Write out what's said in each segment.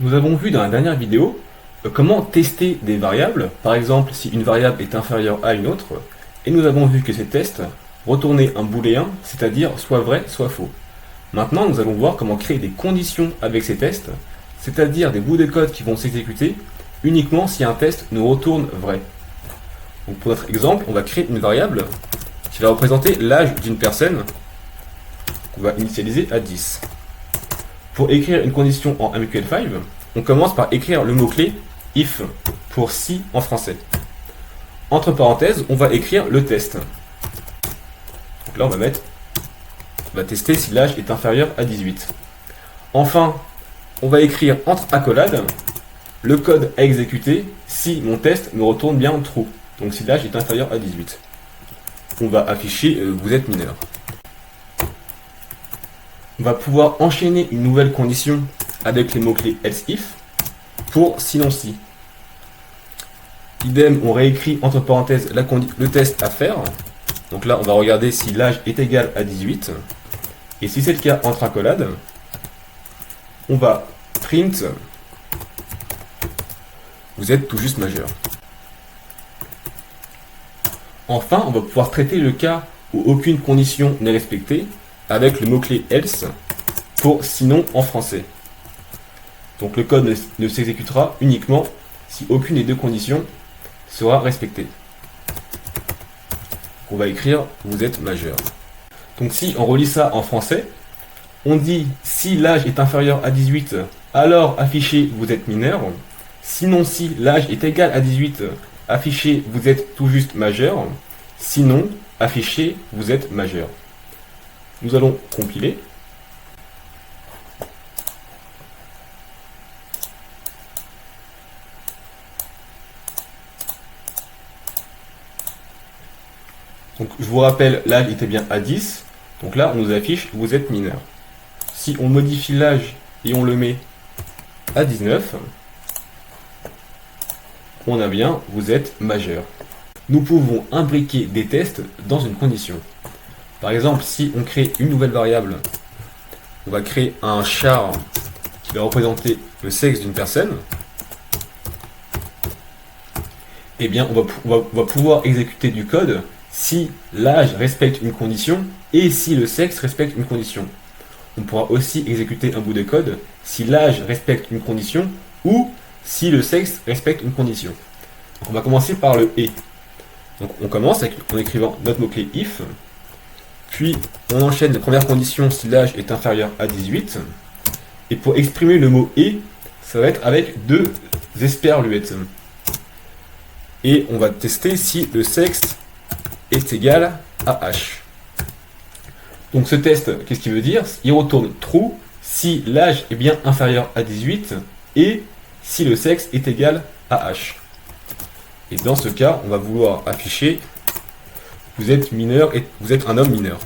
Nous avons vu dans la dernière vidéo comment tester des variables, par exemple si une variable est inférieure à une autre, et nous avons vu que ces tests retournaient un booléen, c'est-à-dire soit vrai, soit faux. Maintenant, nous allons voir comment créer des conditions avec ces tests, c'est-à-dire des bouts de code qui vont s'exécuter uniquement si un test nous retourne vrai. Donc pour notre exemple, on va créer une variable qui va représenter l'âge d'une personne qu'on va initialiser à 10. Pour écrire une condition en MQL5, on commence par écrire le mot-clé if pour si en français. Entre parenthèses, on va écrire le test. Donc là, on va tester si l'âge est inférieur à 18. Enfin, on va écrire entre accolades le code à exécuter si mon test me retourne bien true. Donc si l'âge est inférieur à 18. On va afficher vous êtes mineur. On va pouvoir enchaîner une nouvelle condition avec les mots-clés else if pour sinon si. Idem, on réécrit entre parenthèses le test à faire. Donc là, on va regarder si l'âge est égal à 18. Et si c'est le cas entre accolades, on va print vous êtes tout juste majeur. Enfin, on va pouvoir traiter le cas où aucune condition n'est respectée avec le mot-clé else pour sinon en français. Donc le code ne s'exécutera uniquement si aucune des deux conditions sera respectée. On va écrire vous êtes majeur. Donc si on relit ça en français, on dit si l'âge est inférieur à 18, alors affichez vous êtes mineur. Sinon si l'âge est égal à 18, affichez vous êtes tout juste majeur. Sinon, affichez vous êtes majeur. Nous allons compiler. Donc je vous rappelle, l'âge était bien à 10. Donc là, on nous affiche vous êtes mineur. Si on modifie l'âge et on le met à 19, on a bien vous êtes majeur. Nous pouvons imbriquer des tests dans une condition. Par exemple, si on crée une nouvelle variable, on va créer un char qui va représenter le sexe d'une personne. Eh bien, on va pouvoir exécuter du code si l'âge respecte une condition et si le sexe respecte une condition. On pourra aussi exécuter un bout de code si l'âge respecte une condition ou si le sexe respecte une condition. Donc, on va commencer par le et. Donc on commence en écrivant notre mot-clé if, puis on enchaîne la première condition si l'âge est inférieur à 18, et pour exprimer le mot et, ça va être avec deux esperluettes. Et on va tester si le sexe est égal à h. Donc ce test, qu'est-ce qu'il veut dire? Il retourne true si l'âge est bien inférieur à 18 et si le sexe est égal à h. Et dans ce cas, on va vouloir afficher vous êtes mineur et vous êtes un homme mineur.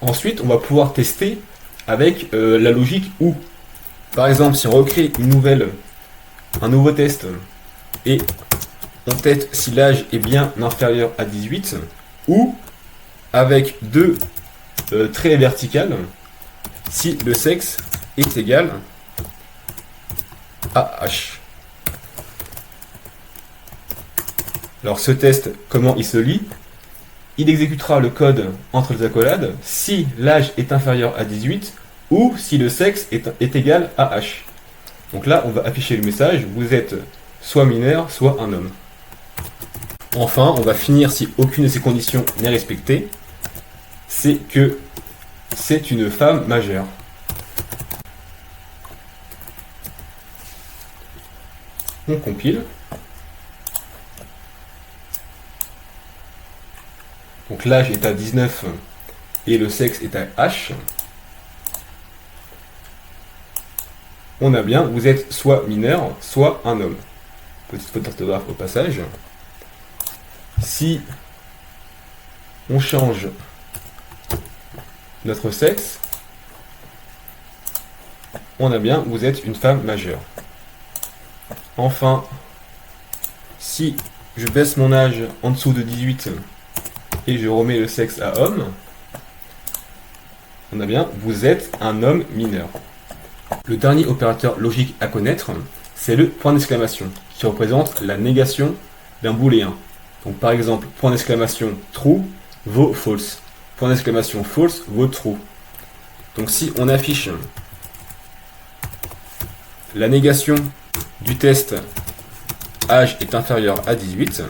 Ensuite, on va pouvoir tester avec la logique ou. Par exemple, si on recrée un nouveau test et on teste si l'âge est bien inférieur à 18 ou avec deux traits verticales si le sexe est égal à h. Alors ce test, comment il se lit? Il exécutera le code entre les accolades si l'âge est inférieur à 18 ou si le sexe est égal à h. Donc là, on va afficher le message, vous êtes soit mineur, soit un homme. Enfin, on va finir si aucune de ces conditions n'est respectée, c'est que c'est une femme majeure. On compile. Donc l'âge est à 19 et le sexe est à H. On a bien, vous êtes soit mineur, soit un homme. Petite faute d'orthographe au passage. Si on change notre sexe, on a bien, vous êtes une femme majeure. Enfin, si je baisse mon âge en dessous de 18 et je remets le sexe à homme, on a bien, vous êtes un homme mineur. Le dernier opérateur logique à connaître, c'est le point d'exclamation, qui représente la négation d'un booléen. Donc par exemple, point d'exclamation true vaut false. Point d'exclamation false vaut true. Donc si on affiche la négation du test âge est inférieur à 18,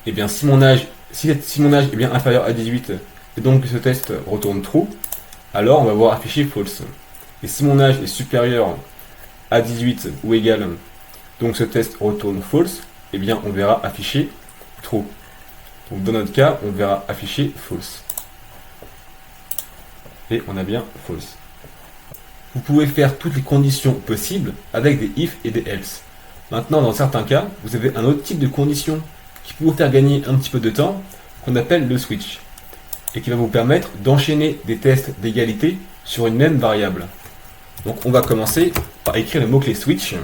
et bien si mon âge est bien inférieur à 18 et donc que ce test retourne true, alors on va voir afficher false. Et si mon âge est supérieur à 18 ou égal, donc ce test retourne false, et bien on verra afficher true. Donc dans notre cas, on verra afficher false. Et on a bien false. Vous pouvez faire toutes les conditions possibles avec des if et des else. Maintenant, dans certains cas, vous avez un autre type de condition qui peut vous faire gagner un petit peu de temps, qu'on appelle le switch, et qui va vous permettre d'enchaîner des tests d'égalité sur une même variable. Donc on va commencer par écrire le mot-clé switch,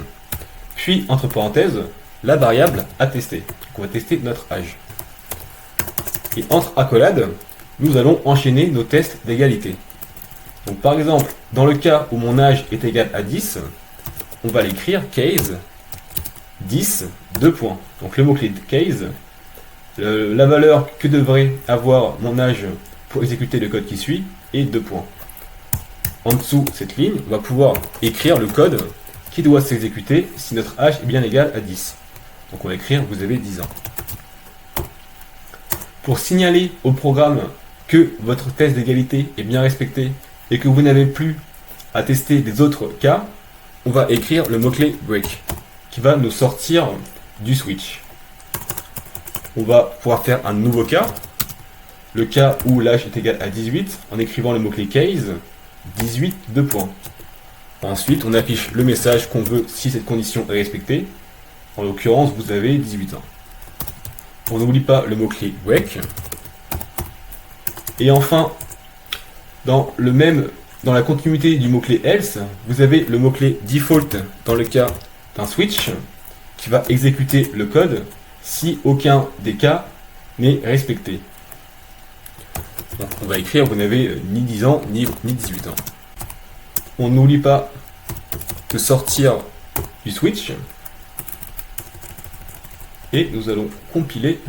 puis entre parenthèses, la variable à tester. Donc on va tester notre âge. Et entre accolades, nous allons enchaîner nos tests d'égalité. Donc par exemple, dans le cas où mon âge est égal à 10, on va l'écrire case 10, 2 points. Donc le mot-clé case, la valeur que devrait avoir mon âge pour exécuter le code qui suit est 2 points. En dessous de cette ligne, on va pouvoir écrire le code qui doit s'exécuter si notre âge est bien égal à 10. Donc on va écrire vous avez 10 ans. Pour signaler au programme que votre test d'égalité est bien respecté et que vous n'avez plus à tester des autres cas, on va écrire le mot-clé break qui va nous sortir du switch. On va pouvoir faire un nouveau cas, le cas où l'âge est égal à 18, en écrivant le mot-clé case 18, 2 points. Ensuite, on affiche le message qu'on veut si cette condition est respectée. En l'occurrence, vous avez 18 ans. On n'oublie pas le mot-clé break. Et enfin, dans la continuité du mot-clé else, vous avez le mot-clé default dans le cas d'un switch qui va exécuter le code si aucun des cas n'est respecté. Donc, on va écrire vous n'avez ni 10 ans ni 18 ans. On n'oublie pas de sortir du switch et nous allons compiler.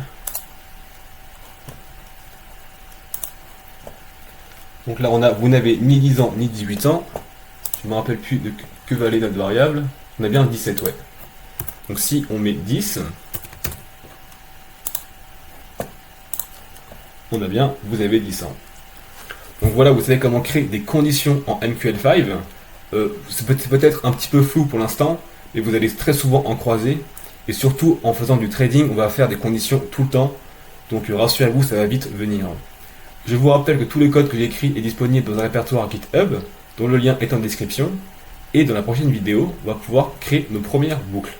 Donc là on a vous n'avez ni 10 ans ni 18 ans. Je ne me rappelle plus de que valait notre variable. On a bien 17, ouais. Donc si on met 10, on a bien vous avez 10 ans. Donc voilà, vous savez comment créer des conditions en MQL5. C'est peut-être un petit peu flou pour l'instant, mais vous allez très souvent en croiser. Et surtout, en faisant du trading, on va faire des conditions tout le temps. Donc rassurez-vous, ça va vite venir. Je vous rappelle que tout le code que j'écris est disponible dans un répertoire GitHub, dont le lien est en description. Et dans la prochaine vidéo, on va pouvoir créer nos premières boucles.